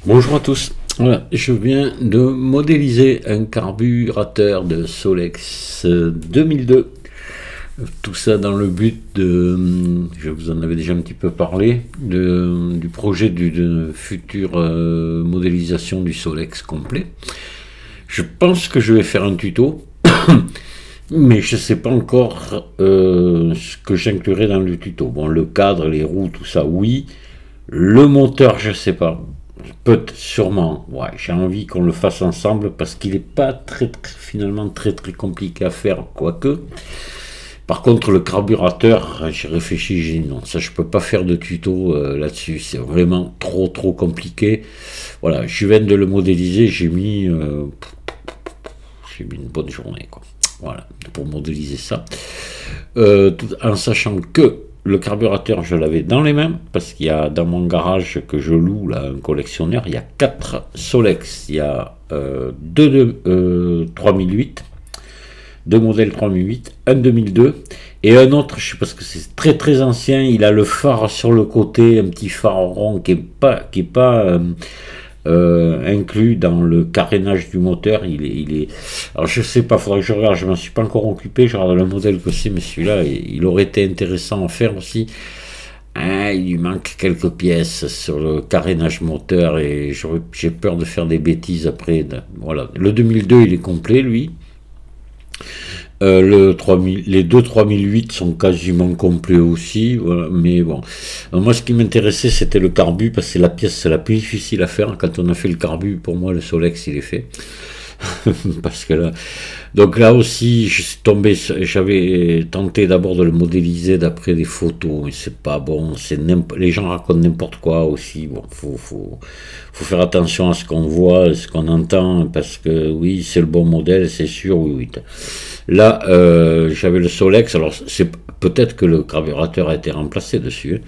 Bonjour à tous. Voilà, je viens de modéliser un carburateur de Solex 2002. Tout ça dans le but de, je vous en avais déjà un petit peu parlé, du projet d'une future modélisation du Solex complet. Je pense que je vais faire un tuto, mais je ne sais pas encore ce que j'inclurai dans le tuto. Bon, le cadre, les roues, tout ça, oui. Le moteur, je ne sais pas. Peut-être, sûrement, ouais, j'ai envie qu'on le fasse ensemble parce qu'il n'est pas finalement très compliqué à faire, quoique. Par contre, le carburateur, j'ai réfléchi, j'ai dit non, ça je peux pas faire de tuto là-dessus, c'est vraiment trop compliqué. Voilà, je viens de le modéliser, j'ai mis une bonne journée, quoi. Voilà, pour modéliser ça. En sachant que le carburateur, je l'avais dans les mains, parce qu'il y a dans mon garage que je loue, là, un collectionneur, il y a 4 Solex. Il y a 3008, 2 modèles 3008, un 2002, et un autre, je sais pas ce que c'est, très ancien, il a le phare sur le côté, un petit phare rond qui est pas inclus dans le carénage du moteur. Il est alors je sais pas, faudrait que je regarde, je m'en suis pas encore occupé, je regarde le modèle que c'est, mais celui-là il aurait été intéressant à faire aussi. Il lui manque quelques pièces sur le carénage moteur et j'ai peur de faire des bêtises après. Voilà, le 2002 il est complet lui. Les deux 3008 sont quasiment complets aussi, voilà, mais bon. Moi, ce qui m'intéressait, c'était le carbu, parce que c'est la pièce la plus difficile à faire. Quand on a fait le carbu, pour moi, le Solex, il est fait. Parce que là, donc là aussi, je suis tombé, j'avais tenté d'abord de le modéliser d'après des photos, mais c'est pas bon, les gens racontent n'importe quoi aussi. Bon, faut faire attention à ce qu'on voit, à ce qu'on entend, parce que oui, c'est le bon modèle, c'est sûr, oui. Là, j'avais le Solex, alors c'est peut-être que le carburateur a été remplacé dessus,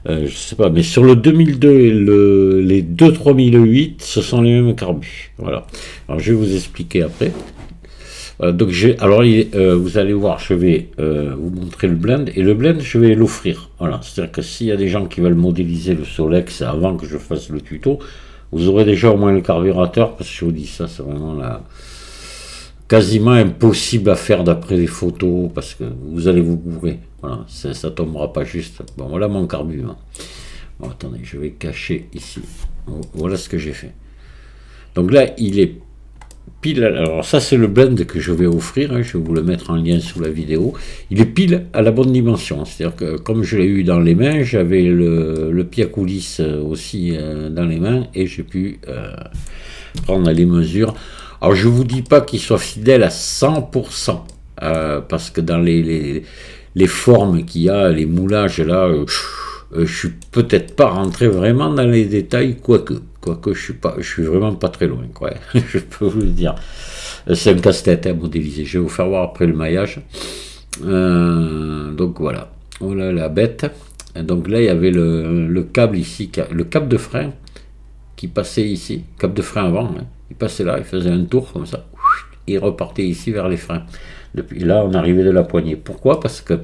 je sais pas, mais sur le 2002 et les deux 3008, ce sont les mêmes carbus. Voilà. Alors je vais vous expliquer après. Donc vous allez voir, je vais vous montrer le blend, et le blend, je vais l'offrir. Voilà. C'est-à-dire que s'il y a des gens qui veulent modéliser le Solex avant que je fasse le tuto, vous aurez déjà au moins le carburateur, parce que je vous dis ça, c'est vraiment quasiment impossible à faire d'après les photos, parce que vous allez vous bourrer. Voilà, ça tombera pas juste. Bon, voilà mon carbu. Bon, attendez, je vais cacher ici. Voilà ce que j'ai fait. Donc là, il est pile. Alors ça, c'est le blend que je vais offrir. Je vais vous le mettre en lien sous la vidéo. Il est pile à la bonne dimension. C'est-à-dire que comme je l'ai eu dans les mains, j'avais le pied à coulisse aussi dans les mains, et j'ai pu prendre les mesures. Alors je vous dis pas qu'il soit fidèle à 100%, parce que dans les formes qu'il y a, les moulages là, je suis peut-être pas rentré vraiment dans les détails, quoique je suis vraiment pas très loin, quoi. Je peux vous le dire. C'est un casse-tête à modéliser. Je vais vous faire voir après le maillage. Donc voilà, voilà la bête. Et donc là il y avait le câble ici, le câble de frein qui passait ici, câble de frein avant, hein. Il passait là, il faisait un tour comme ça, il repartait ici vers les freins. Depuis là, on arrivait de la poignée. Pourquoi? Parce que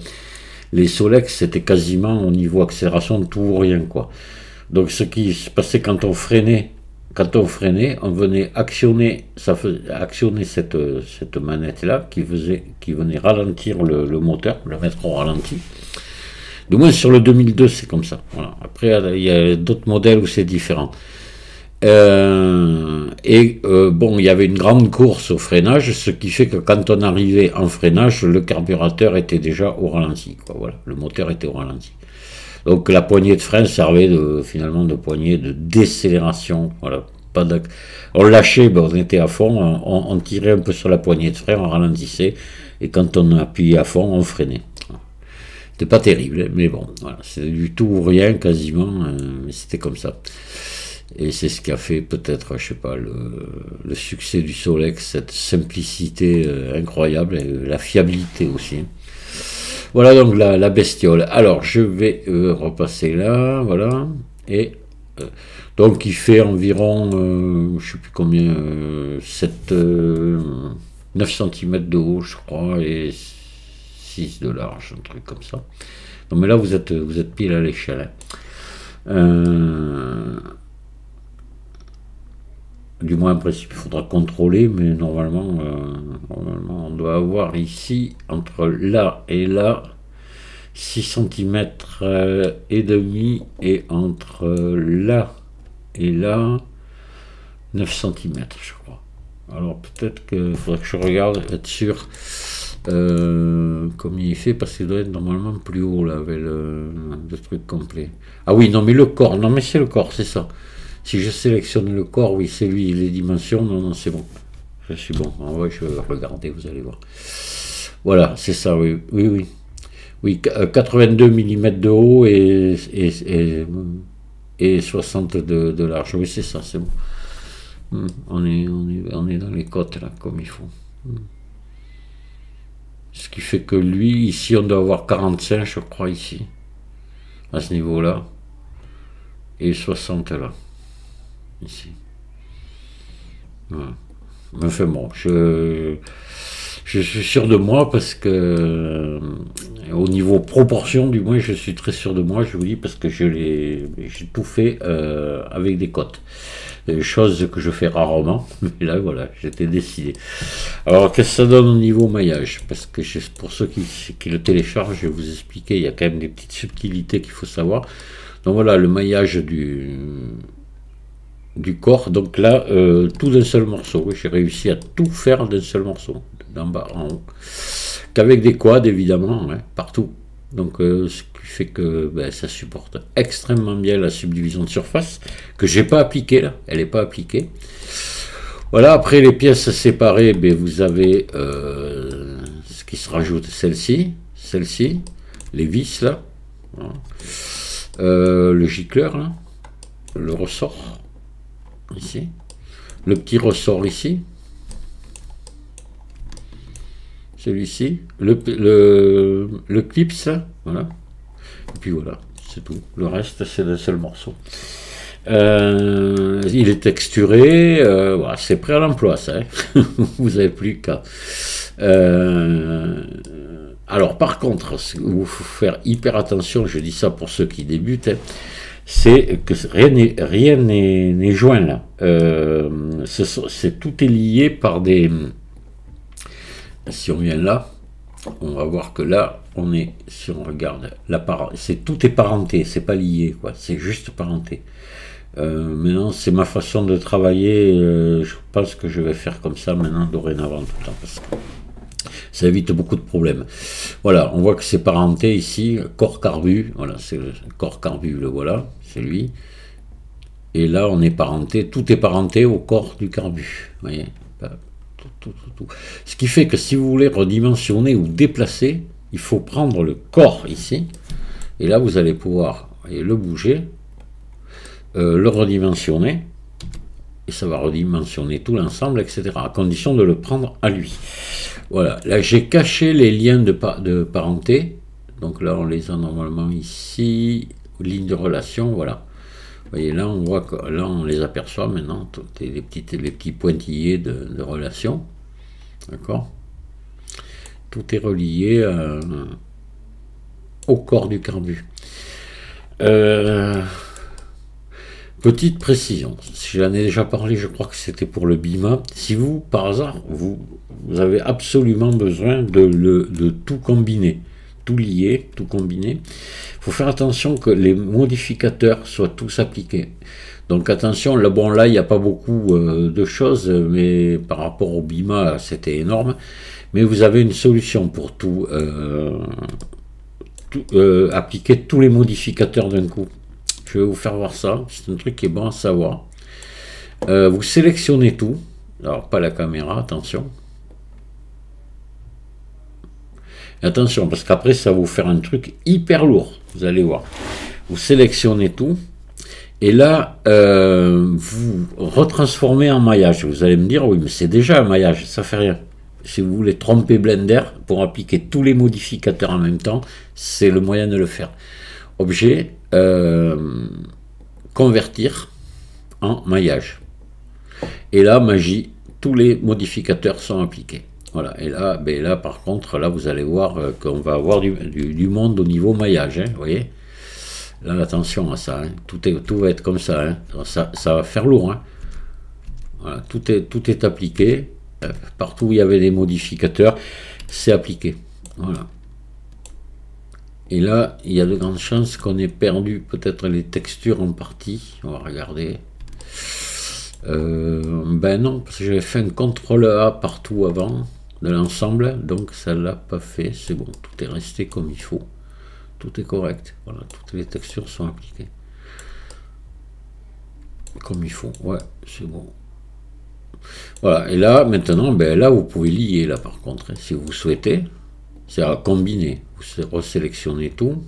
les Solex, c'était quasiment au niveau accélération tout ou rien, quoi. Donc ce qui se passait quand on freinait, on venait actionner, actionner cette manette-là qui venait ralentir le moteur, le mettre au ralenti. Du moins sur le 2002, c'est comme ça. Voilà. Après, il y a d'autres modèles où c'est différent. Bon, il y avait une grande course au freinage, ce qui fait que quand on arrivait en freinage, le carburateur était déjà au ralenti, quoi. Voilà, le moteur était au ralenti. Donc la poignée de frein servait finalement de poignée de décélération. Voilà, on lâchait, ben, on était à fond, on tirait un peu sur la poignée de frein, on ralentissait, et quand on appuyait à fond, on freinait. C'était pas terrible, mais bon, voilà, c'est du tout ou rien quasiment, mais c'était comme ça. Et c'est ce qui a fait peut-être, je sais pas, le succès du Solex, cette simplicité incroyable, et la fiabilité aussi. Voilà donc la bestiole. Alors je vais repasser là, voilà. Et donc il fait environ, je sais plus combien, 9 cm de haut, je crois, et 6 de large, un truc comme ça. Non mais là vous êtes pile à l'échelle. Du moins, en principe, il faudra contrôler, mais normalement, normalement, on doit avoir ici, entre là et là, 6 cm et demi, et entre là et là, 9 cm, je crois. Alors peut-être qu'il faudrait que je regarde, être sûr comme il fait, parce qu'il doit être normalement plus haut là, avec le truc complet. Ah oui, non mais le corps, non mais c'est le corps, c'est ça. Si je sélectionne le corps, oui c'est lui, les dimensions, non, non c'est bon. Je suis bon, en vrai je vais regarder, vous allez voir. Voilà, c'est ça, oui, oui, oui. Oui, 82 mm de haut et 60 de large, oui c'est ça, c'est bon. On est dans les côtes là, comme il faut. Ce qui fait que lui, ici, on doit avoir 45, je crois, ici, à ce niveau-là, et 60 là, ici. Voilà. Enfin bon, je suis sûr de moi parce que, au niveau proportion, du moins, je suis très sûr de moi, je vous dis, parce que j'ai tout fait avec des cotes. Chose que je fais rarement, mais là voilà, j'étais décidé. Alors qu'est-ce que ça donne au niveau maillage? Parce que pour ceux qui le téléchargent, je vais vous expliquer, il y a quand même des petites subtilités qu'il faut savoir. Donc voilà, le maillage du corps, donc là, tout d'un seul morceau. J'ai réussi à tout faire d'un seul morceau, d'en bas en haut. Qu'avec des quads, évidemment, hein, partout. Donc ce qui fait que ben, ça supporte extrêmement bien la subdivision de surface, que j'ai pas appliquée là, elle n'est pas appliquée. Voilà, après les pièces séparées, ben, vous avez ce qui se rajoute, celle-ci, les vis là, voilà. Le gicleur là, le ressort, ici, le petit ressort ici, celui-ci, le clips là, voilà, et puis voilà, c'est tout. Le reste c'est d'un seul morceau. Il est texturé, voilà, c'est prêt à l'emploi ça, hein. Vous n'avez plus qu'à. Alors par contre, il faut faire hyper attention, je dis ça pour ceux qui débutent, hein, c'est que rien n'est joint là. Tout est lié par des. Si on vient là, on va voir que là, on est, si on regarde, tout est parenté, c'est pas lié, quoi, c'est juste parenté. Maintenant, c'est ma façon de travailler, je pense que je vais faire comme ça maintenant, dorénavant, tout le temps, parce que ça évite beaucoup de problèmes. Voilà, on voit que c'est parenté ici, corps carbu, voilà, c'est le corps carbu, le voilà, c'est lui. Et là, on est parenté, tout est parenté au corps du carbu, vous voyez. Tout. Ce qui fait que si vous voulez redimensionner ou déplacer, il faut prendre le corps ici, et là vous allez pouvoir, voyez, le bouger, le redimensionner, et ça va redimensionner tout l'ensemble, etc., à condition de le prendre à lui. Voilà, là j'ai caché les liens de parenté, donc là on les a normalement ici, ligne de relation, voilà. Vous voyez, là on voit que là on les aperçoit maintenant, les petits pointillés de relation, d'accord. Tout est relié au corps du carbu. Petite précision, si j'en ai déjà parlé, je crois que c'était pour le BIMA. Si vous, par hasard, vous avez absolument besoin de tout combiner, tout lier, tout combiner, il faut faire attention que les modificateurs soient tous appliqués. Donc attention, là, bon, là il n'y a pas beaucoup de choses, mais par rapport au BIMA, c'était énorme. Mais vous avez une solution pour appliquer tous les modificateurs d'un coup. Je vais vous faire voir ça, c'est un truc qui est bon à savoir. Vous sélectionnez tout, alors pas la caméra, attention. Attention, parce qu'après ça va vous faire un truc hyper lourd, vous allez voir. Vous sélectionnez tout, et là, vous retransformez en maillage. Vous allez me dire, oui, mais c'est déjà un maillage, ça fait rien. Si vous voulez tromper Blender pour appliquer tous les modificateurs en même temps, c'est le moyen de le faire. Objet, convertir en maillage. Et là, magie, tous les modificateurs sont appliqués. Voilà, et là, ben là par contre, là vous allez voir qu'on va avoir du monde au niveau maillage, hein, vous voyez. Là, attention à ça, hein. Tout va être comme ça, hein. Ça va faire lourd, hein. Voilà, tout est appliqué. Partout où il y avait des modificateurs, c'est appliqué. Voilà. Et là, il y a de grandes chances qu'on ait perdu peut-être les textures en partie. On va regarder. Ben non, parce que j'avais fait un CTRL-A partout avant de l'ensemble, donc ça l'a pas fait. C'est bon, tout est resté comme il faut. Tout est correct. Voilà, toutes les textures sont appliquées. Comme il faut, ouais, c'est bon. Voilà, et là, maintenant, ben là, vous pouvez lier, là, par contre, hein, si vous souhaitez. C'est à combiner. Vous resélectionnez tout,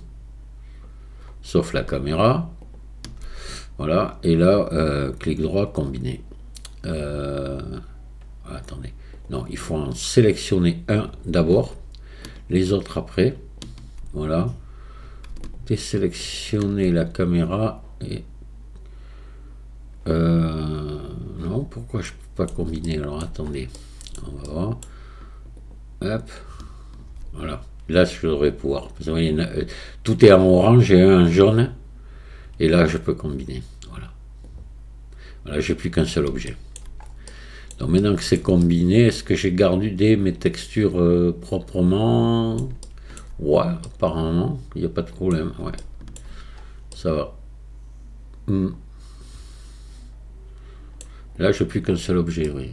sauf la caméra. Voilà, et là, clic droit, combiner. Attendez, non, il faut en sélectionner un d'abord, les autres après. Voilà, désélectionner la caméra et non, pourquoi je peux pas combiner? Alors attendez, on va voir. Hop, voilà, là je devrais pouvoir. Tout est en orange et un en jaune, et là je peux combiner. Voilà, voilà, j'ai plus qu'un seul objet. Donc maintenant que c'est combiné, est-ce que j'ai gardé mes textures proprement? Ouais, apparemment, il n'y a pas de problème. Ouais, ça va. Là, je n'ai plus qu'un seul objet, oui.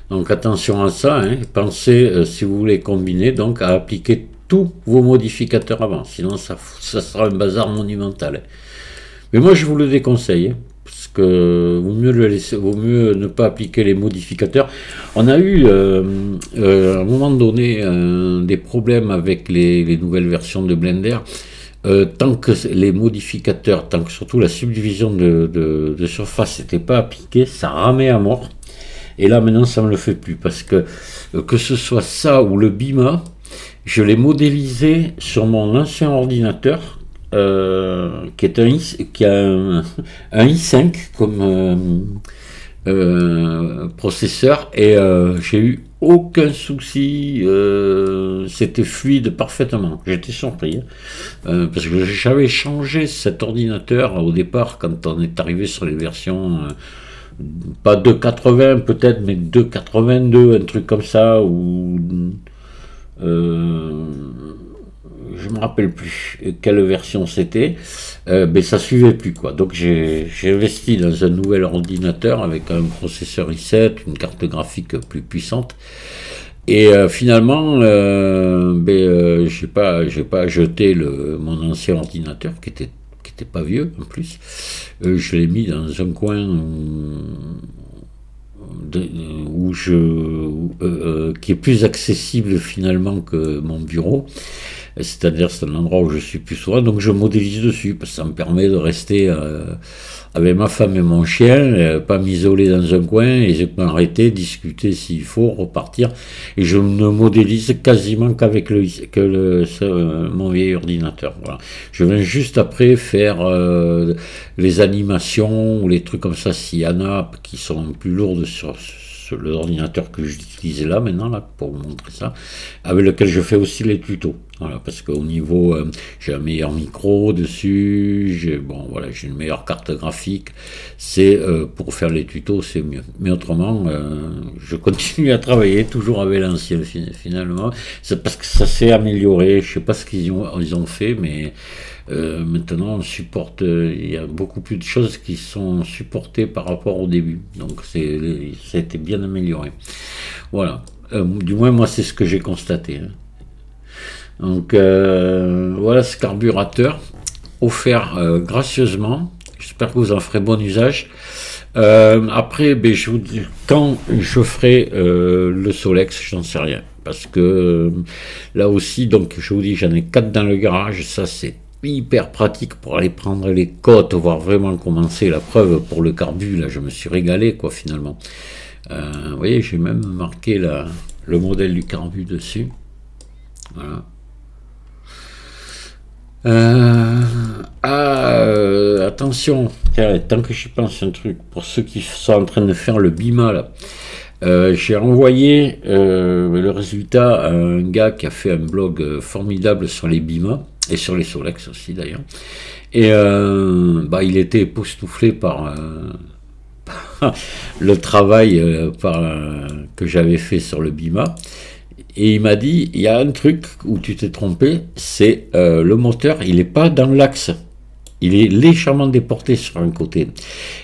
Donc attention à ça, hein. Pensez, si vous voulez combiner, donc à appliquer tous vos modificateurs avant, sinon ça sera un bazar monumental. Mais moi, je vous le déconseille, hein, parce que vaut mieux ne pas appliquer les modificateurs. On a eu, à un moment donné, des problèmes avec les nouvelles versions de Blender. Tant que les modificateurs, tant que surtout la subdivision de surface n'était pas appliquée, ça ramait à mort. Et là maintenant ça ne me le fait plus, parce que ce soit ça ou le BIMA, je l'ai modélisé sur mon ancien ordinateur, qui est un i5 comme processeur, et j'ai eu aucun souci, c'était fluide parfaitement. J'étais surpris, parce que j'avais changé cet ordinateur au départ quand on est arrivé sur les versions, pas 2.80 peut-être, mais 2.82, un truc comme ça, ou je me rappelle plus quelle version c'était, mais ça suivait plus, quoi. Donc j'ai investi dans un nouvel ordinateur avec un processeur i7, une carte graphique plus puissante, et finalement j'ai pas jeté mon ancien ordinateur qui était pas vieux en plus. Je l'ai mis dans un coin qui est plus accessible finalement que mon bureau. C'est-à-dire c'est un endroit où je suis plus souvent, donc je modélise dessus, parce que ça me permet de rester avec ma femme et mon chien, pas m'isoler dans un coin, et je peux m'arrêter, discuter s'il faut, repartir, et je ne modélise quasiment qu'avec mon vieil ordinateur. Voilà. Je viens juste après faire les animations, ou les trucs comme ça, s'il y en a qui sont plus lourdes sur l'ordinateur que j'utilise là maintenant, là, pour vous montrer ça, avec lequel je fais aussi les tutos. Voilà, parce qu'au niveau, j'ai un meilleur micro dessus, j'ai une meilleure carte graphique. C'est pour faire les tutos, c'est mieux. Mais autrement, je continue à travailler toujours avec l'ancien finalement. C'est parce que ça s'est amélioré. Je sais pas ce qu'ils ont fait, mais maintenant on supporte. Il y a beaucoup plus de choses qui sont supportées par rapport au début. Donc ça a été bien amélioré. Voilà. Du moins moi c'est ce que j'ai constaté. Hein. Donc voilà ce carburateur offert gracieusement. J'espère que vous en ferez bon usage. Après, je vous dis, quand je ferai le Solex, j'en sais rien. Parce que là aussi, donc je vous dis, j'en ai 4 dans le garage. Ça c'est hyper pratique pour aller prendre les côtes, voir vraiment commencer. La preuve pour le carbu, là je me suis régalé quoi finalement. Vous voyez, j'ai même marqué le modèle du carbu dessus. Voilà. Attention, tant que j'y pense, un truc pour ceux qui sont en train de faire le BIMA là. J'ai envoyé le résultat à un gars qui a fait un blog formidable sur les BIMA et sur les Solex aussi d'ailleurs. Et il était époustouflé par le travail que j'avais fait sur le Bima. Et il m'a dit, il y a un truc où tu t'es trompé, c'est le moteur, il n'est pas dans l'axe. Il est légèrement déporté sur un côté.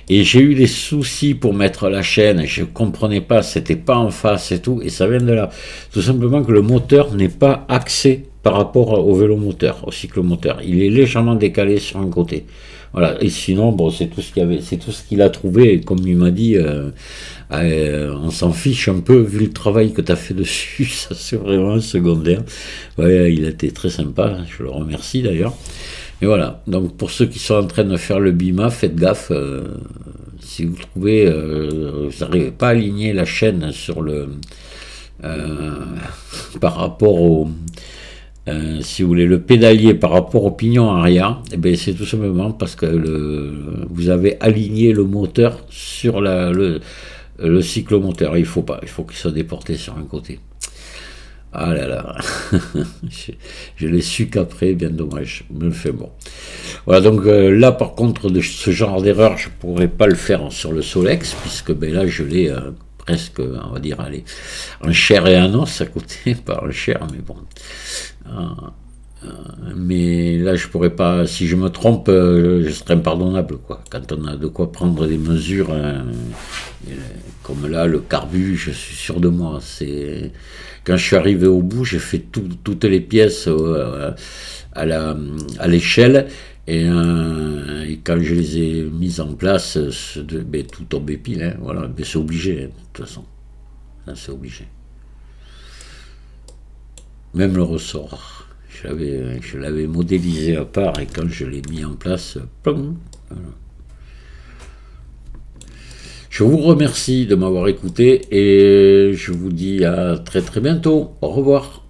Et j'ai eu des soucis pour mettre la chaîne, je ne comprenais pas, c'était pas en face et tout, et ça vient de là. Tout simplement que le moteur n'est pas axé par rapport au vélomoteur, au cyclomoteur. Il est légèrement décalé sur un côté. Voilà, et sinon, bon, c'est tout ce qu'il y avait, c'est tout ce qu'il a trouvé, et comme il m'a dit, on s'en fiche un peu, vu le travail que tu as fait dessus, ça c'est vraiment secondaire. Ouais, il a été très sympa, je le remercie d'ailleurs. Et voilà, donc pour ceux qui sont en train de faire le Bima, faites gaffe, si vous trouvez, vous n'arrivez pas à aligner la chaîne sur le, par rapport au, si vous voulez, le pédalier par rapport au pignon arrière, eh bien, c'est tout simplement parce que vous avez aligné le moteur sur le cyclomoteur. Il faut pas, il faut qu'il soit déporté sur un côté. Ah là là, je l'ai su qu'après, bien dommage, me le fait bon. Voilà, donc là par contre, de ce genre d'erreur, je pourrais pas le faire sur le Solex, puisque ben, là je l'ai presque, on va dire, allez, en chair et en os à côté, pas en chair, mais bon. Mais là je pourrais pas, si je me trompe, je serais impardonnable, quoi. Quand on a de quoi prendre des mesures, comme là le carbu, je suis sûr de moi. C'est quand je suis arrivé au bout, j'ai fait toutes les pièces à l'échelle, et quand je les ai mises en place, ben, tout tombait pile, hein, voilà. Mais c'est obligé, hein, de toute façon, c'est obligé. Même le ressort, je l'avais modélisé à part, et quand je l'ai mis en place, plom, voilà. Je vous remercie de m'avoir écouté et je vous dis à très très bientôt. Au revoir.